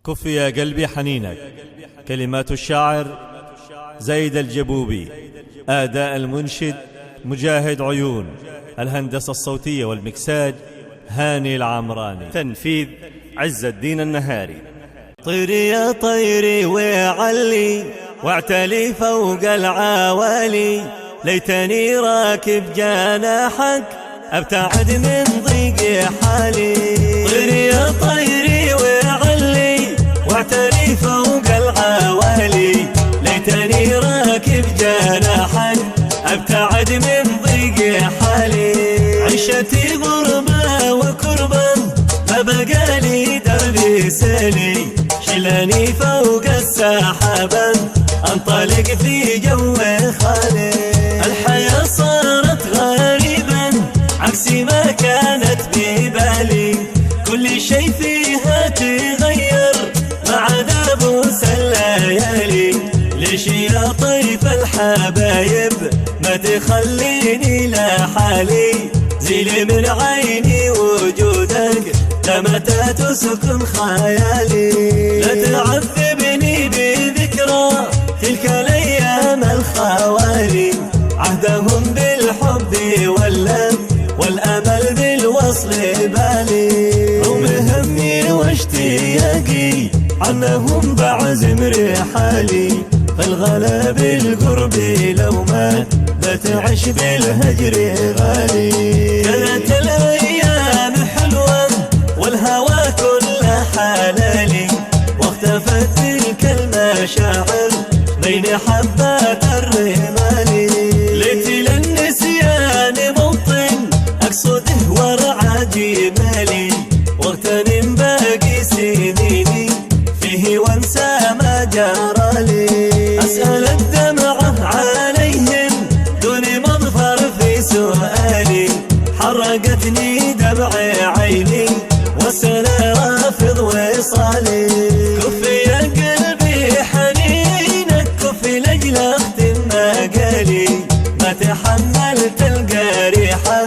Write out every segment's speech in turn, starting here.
كف يا قلبي حنينك. كلمات الشاعر زيد الجبوبي، أداء المنشد مجاهد عيون، الهندسة الصوتية والمكساج هاني العمراني، تنفيذ عز الدين النهاري. طيري يا طيري وعلي واعتلي فوق العوالي، ليتني راكب جناحك ابتعد من ضيق حالي. طيري يا طيري وعلي واعتلي فوق العوالي، ليتني راكب جناحك ابتعد من ضيق حالي. عيشتي غربة وكربة ما بقالي دربي سالي، شلاني فوق السحابة انطلق في جو خالي. الحياة صارت غريبا عكس ما كانت ببالي، كل شي فيها تغير ما عدا بوس الليالي. ليش يا طيف الحبايب ما تخليني لحالي، زيلي من عيني وجودك لمتى تسكن خيالي. لا تعذبني بذكرى تلك الايام الخوالي، عهدهم بالحب والامل بالوصل بالي. رغم همي واشتياقي عنهم بعزم رحالي، فالغلا بالقرب لو مات بتعش بالهجر غالي. كانت الايام حلوه والهوى كل حلالي، واختفت تلك المشاعر بين حبات الرمال. ليت للنسيان موطن اقصده ورعى جمالي، واغتنم باقي سنيني فيه وانسى ما جرالي. اسال الدمعه عليهم دون مظفر في سؤالي، حرقتني دمع عيني والسنا رافض وصالي. كف يا قلبي حنينك كف لاجل اختم مقالي، ما تحملت القريحه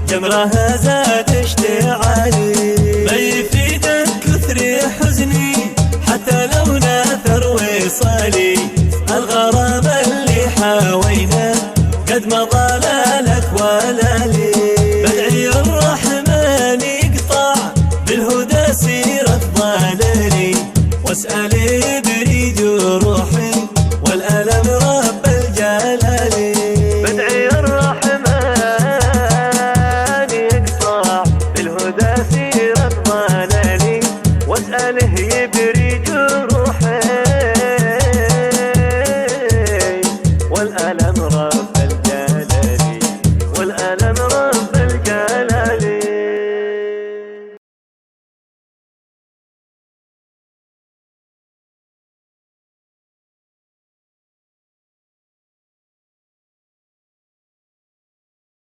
جمرها زاد اشتعالي. ما يفيدك كثر حزني حتى لو ناثر وصالي، الغرام اللي حاوينا قد مضى لا لك ولا لي. بدعي الرحمن يقطع بالهدى سيرة ضلالي، واسألي بريد روحي والألم رب الجلال. بدعي الرحمن يقطع بالهدى سيرة ضلالي، واسأله يبريد روحي والألم رب